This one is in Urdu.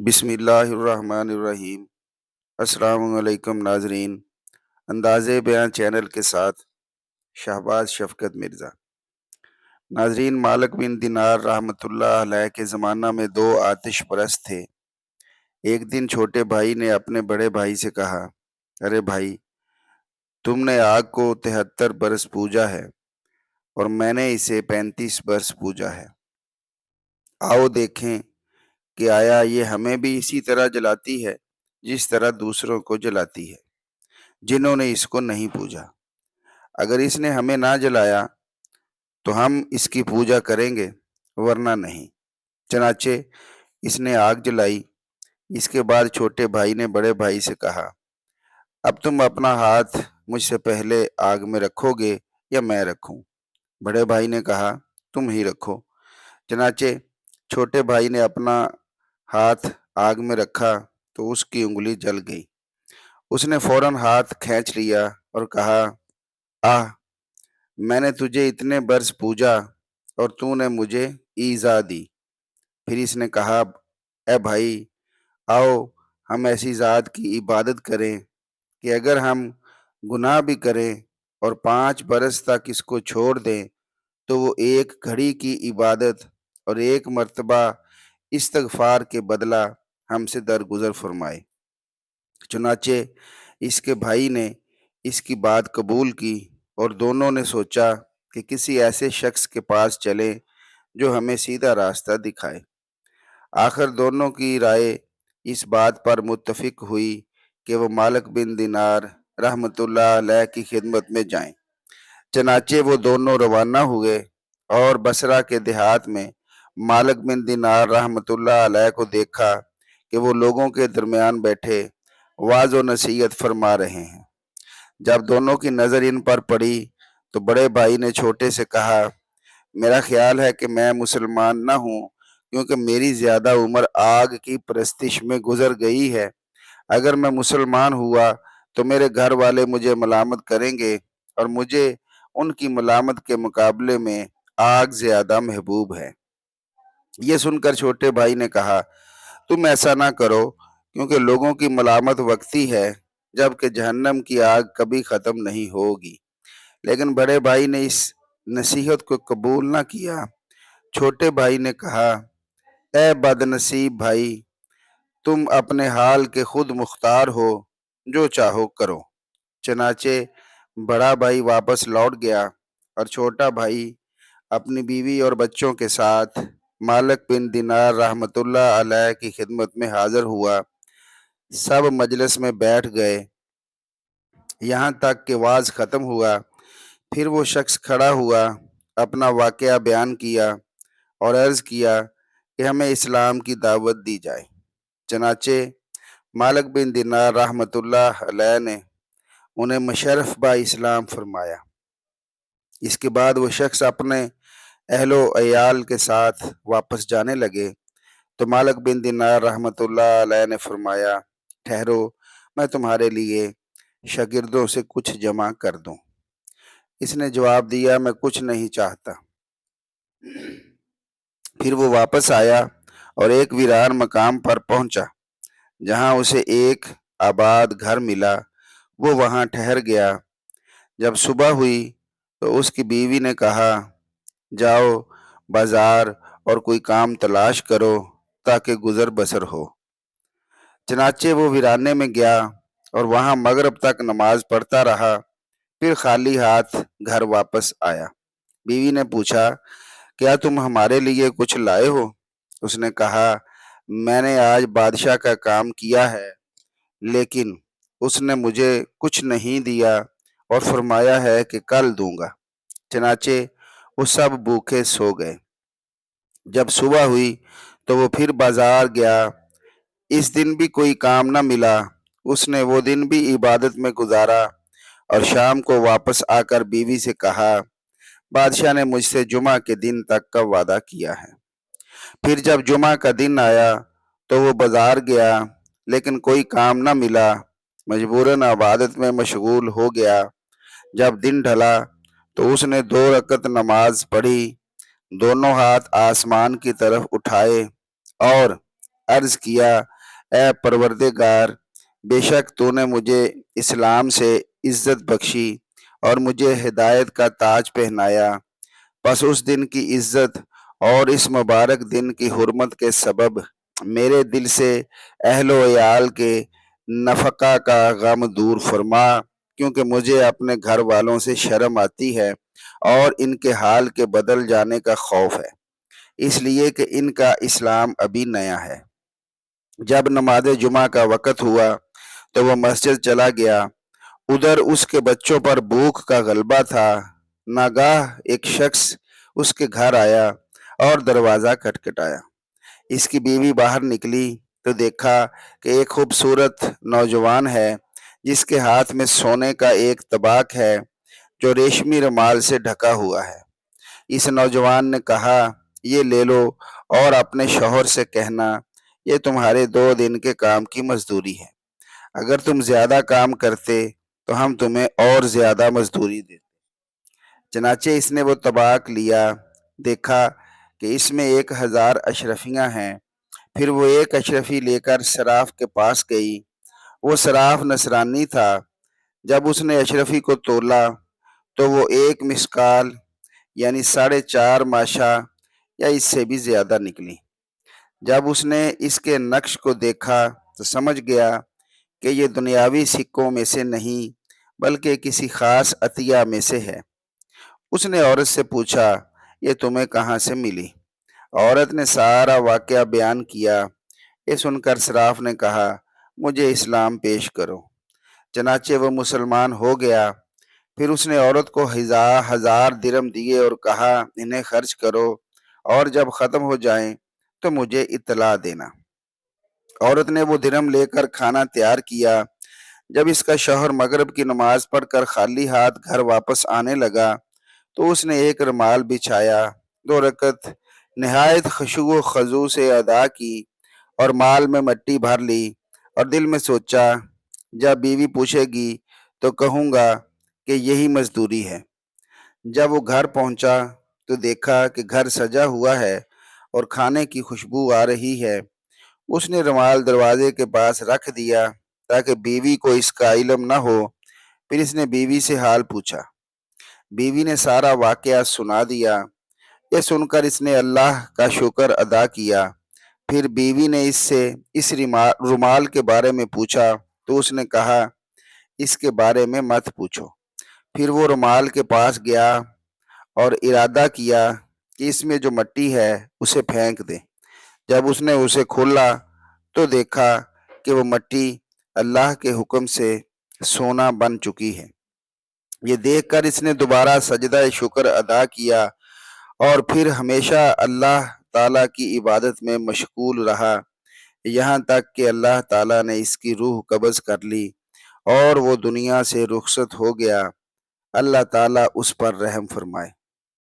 بسم اللہ الرحمن الرحیم۔ السلام علیکم ناظرین، انداز بیان چینل کے ساتھ شہباز شفقت مرزا۔ ناظرین، مالک بن دینار رحمۃ اللہ علیہ کے زمانہ میں دو آتش پرست تھے۔ ایک دن چھوٹے بھائی نے اپنے بڑے بھائی سے کہا، ارے بھائی، تم نے آگ کو 73 برس پوجا ہے اور میں نے اسے 35 برس پوجا ہے۔ آؤ دیکھیں کہ آیا یہ ہمیں بھی اسی طرح جلاتی ہے جس طرح دوسروں کو جلاتی ہے جنہوں نے اس کو نہیں پوجا۔ اگر اس نے ہمیں نہ جلایا تو ہم اس کی پوجا کریں گے، ورنہ نہیں۔ چنانچہ اس نے آگ جلائی۔ اس کے بعد چھوٹے بھائی نے بڑے بھائی سے کہا، اب تم اپنا ہاتھ مجھ سے پہلے آگ میں رکھو گے یا میں رکھوں؟ بڑے بھائی نے کہا، تم ہی رکھو۔ چنانچہ چھوٹے بھائی نے اپنا ہاتھ آگ میں رکھا تو اس کی انگلی جل گئی۔ اس نے فوراً ہاتھ کھینچ لیا اور کہا، آہ، میں نے تجھے اتنے برس پوجا اور تو نے مجھے ایذا دی۔ پھر اس نے کہا، اے بھائی، آؤ ہم ایسی ذات کی عبادت کریں کہ اگر ہم گناہ بھی کریں اور 5 برس تک اس کو چھوڑ دیں تو وہ ایک گھڑی کی عبادت اور ایک مرتبہ استغفار کے بدلہ ہم سے درگزر فرمائے۔ چنانچہ اس کے بھائی نے اس کی بات قبول کی اور دونوں نے سوچا کہ کسی ایسے شخص کے پاس چلیں جو ہمیں سیدھا راستہ دکھائے۔ آخر دونوں کی رائے اس بات پر متفق ہوئی کہ وہ مالک بن دینار رحمۃ اللہ علیہ کی خدمت میں جائیں۔ چنانچہ وہ دونوں روانہ ہوئے اور بصرہ کے دیہات میں مالک بن دینار رحمۃ اللہ علیہ کو دیکھا کہ وہ لوگوں کے درمیان بیٹھے واعظ و نصیحت فرما رہے ہیں۔ جب دونوں کی نظر ان پر پڑی تو بڑے بھائی نے چھوٹے سے کہا، میرا خیال ہے کہ میں مسلمان نہ ہوں، کیونکہ میری زیادہ عمر آگ کی پرستش میں گزر گئی ہے۔ اگر میں مسلمان ہوا تو میرے گھر والے مجھے ملامت کریں گے اور مجھے ان کی ملامت کے مقابلے میں آگ زیادہ محبوب ہے۔ یہ سن کر چھوٹے بھائی نے کہا، تم ایسا نہ کرو، کیونکہ لوگوں کی ملامت وقتی ہے، جبکہ جہنم کی آگ کبھی ختم نہیں ہوگی۔ لیکن بڑے بھائی نے اس نصیحت کو قبول نہ کیا۔ چھوٹے بھائی نے کہا، اے بد نصیب بھائی، تم اپنے حال کے خود مختار ہو، جو چاہو کرو۔ چنانچہ بڑا بھائی واپس لوٹ گیا اور چھوٹا بھائی اپنی بیوی اور بچوں کے ساتھ مالک بن دینار رحمۃ اللہ علیہ کی خدمت میں حاضر ہوا۔ سب مجلس میں بیٹھ گئے یہاں تک کہ واعظ ختم ہوا۔ پھر وہ شخص کھڑا ہوا، اپنا واقعہ بیان کیا اور عرض کیا کہ ہمیں اسلام کی دعوت دی جائے۔ چنانچہ مالک بن دینار رحمۃ اللہ علیہ نے انہیں مشرف با اسلام فرمایا۔ اس کے بعد وہ شخص اپنے اہل و عیال کے ساتھ واپس جانے لگے تو مالک بن دینار رحمۃ اللہ علیہ نے فرمایا، ٹھہرو، میں تمہارے لیے شاگردوں سے کچھ جمع کر دوں۔ اس نے جواب دیا، میں کچھ نہیں چاہتا۔ پھر وہ واپس آیا اور ایک ویران مقام پر پہنچا جہاں اسے ایک آباد گھر ملا۔ وہ وہاں ٹھہر گیا۔ جب صبح ہوئی تو اس کی بیوی نے کہا، جاؤ بازار اور کوئی کام تلاش کرو تاکہ گزر بسر ہو۔ چنانچہ وہ ویرانے میں گیا اور وہاں مغرب تک نماز پڑھتا رہا، پھر خالی ہاتھ گھر واپس آیا۔ بیوی نے پوچھا، کیا تم ہمارے لیے کچھ لائے ہو؟ اس نے کہا، میں نے آج بادشاہ کا کام کیا ہے، لیکن اس نے مجھے کچھ نہیں دیا اور فرمایا ہے کہ کل دوں گا۔ چنانچہ وہ سب بھوکے سو گئے۔ جب صبح ہوئی تو وہ پھر بازار گیا۔ اس دن بھی کوئی کام نہ ملا۔ اس نے وہ دن بھی عبادت میں گزارا اور شام کو واپس آ کر بیوی سے کہا، بادشاہ نے مجھ سے جمعہ کے دن تک کا وعدہ کیا ہے۔ پھر جب جمعہ کا دن آیا تو وہ بازار گیا، لیکن کوئی کام نہ ملا۔ مجبوراً عبادت میں مشغول ہو گیا۔ جب دن ڈھلا تو اس نے 2 رکعت نماز پڑھی، دونوں ہاتھ آسمان کی طرف اٹھائے اور عرض کیا، اے پروردگار، بے شک تو نے مجھے اسلام سے عزت بخشی اور مجھے ہدایت کا تاج پہنایا، پس اس دن کی عزت اور اس مبارک دن کی حرمت کے سبب میرے دل سے اہل و عیال کے نفقہ کا غم دور فرما، کیونکہ مجھے اپنے گھر والوں سے شرم آتی ہے اور ان کے حال کے بدل جانے کا خوف ہے، اس لیے کہ ان کا اسلام ابھی نیا ہے۔ جب نماز جمعہ کا وقت ہوا تو وہ مسجد چلا گیا، ادھر اس کے بچوں پر بھوک کا غلبہ تھا۔ ناگاہ ایک شخص اس کے گھر آیا اور دروازہ کھٹکھٹایا۔ اس کی بیوی باہر نکلی تو دیکھا کہ ایک خوبصورت نوجوان ہے جس کے ہاتھ میں سونے کا ایک طباق ہے جو ریشمی رومال سے ڈھکا ہوا ہے۔ اس نوجوان نے کہا، یہ لے لو اور اپنے شوہر سے کہنا یہ تمہارے 2 دن کے کام کی مزدوری ہے، اگر تم زیادہ کام کرتے تو ہم تمہیں اور زیادہ مزدوری دیتے۔ چنانچہ اس نے وہ طباق لیا، دیکھا کہ اس میں 1000 اشرفیاں ہیں۔ پھر وہ ایک اشرفی لے کر صراف کے پاس گئی۔ وہ صراف نصرانی تھا۔ جب اس نے اشرفی کو تولا تو وہ 1 مسکال یعنی 4.5 ماشا یا اس سے بھی زیادہ نکلی۔ جب اس نے اس کے نقش کو دیکھا تو سمجھ گیا کہ یہ دنیاوی سکوں میں سے نہیں بلکہ کسی خاص عطیہ میں سے ہے۔ اس نے عورت سے پوچھا، یہ تمہیں کہاں سے ملی؟ عورت نے سارا واقعہ بیان کیا۔ یہ سن کر صراف نے کہا، مجھے اسلام پیش کرو۔ چنانچہ وہ مسلمان ہو گیا۔ پھر اس نے عورت کو 1000 درم دیے اور کہا، انہیں خرچ کرو اور جب ختم ہو جائیں تو مجھے اطلاع دینا۔ عورت نے وہ درم لے کر کھانا تیار کیا۔ جب اس کا شوہر مغرب کی نماز پڑھ کر خالی ہاتھ گھر واپس آنے لگا تو اس نے ایک رومال بچھایا، 2 رکعت نہایت خشوع و خضوع سے ادا کی اور مال میں مٹی بھر لی اور دل میں سوچا، جب بیوی پوچھے گی تو کہوں گا کہ یہی مزدوری ہے۔ جب وہ گھر پہنچا تو دیکھا کہ گھر سجا ہوا ہے اور کھانے کی خوشبو آ رہی ہے۔ اس نے رومال دروازے کے پاس رکھ دیا تاکہ بیوی کو اس کا علم نہ ہو۔ پھر اس نے بیوی سے حال پوچھا۔ بیوی نے سارا واقعہ سنا دیا۔ یہ سن کر اس نے اللہ کا شکر ادا کیا۔ پھر بیوی نے اس سے اس رومال کے بارے میں پوچھا تو اس نے کہا، اس کے بارے میں مت پوچھو۔ پھر وہ رومال کے پاس گیا اور ارادہ کیا کہ اس میں جو مٹی ہے اسے پھینک دے۔ جب اس نے اسے کھولا تو دیکھا کہ وہ مٹی اللہ کے حکم سے سونا بن چکی ہے۔ یہ دیکھ کر اس نے دوبارہ سجدہ شکر ادا کیا اور پھر ہمیشہ اللہ تعالیٰ کی عبادت میں مشغول رہا، یہاں تک کہ اللہ تعالیٰ نے اس کی روح قبض کر لی اور وہ دنیا سے رخصت ہو گیا۔ اللہ تعالیٰ اس پر رحم فرمائے۔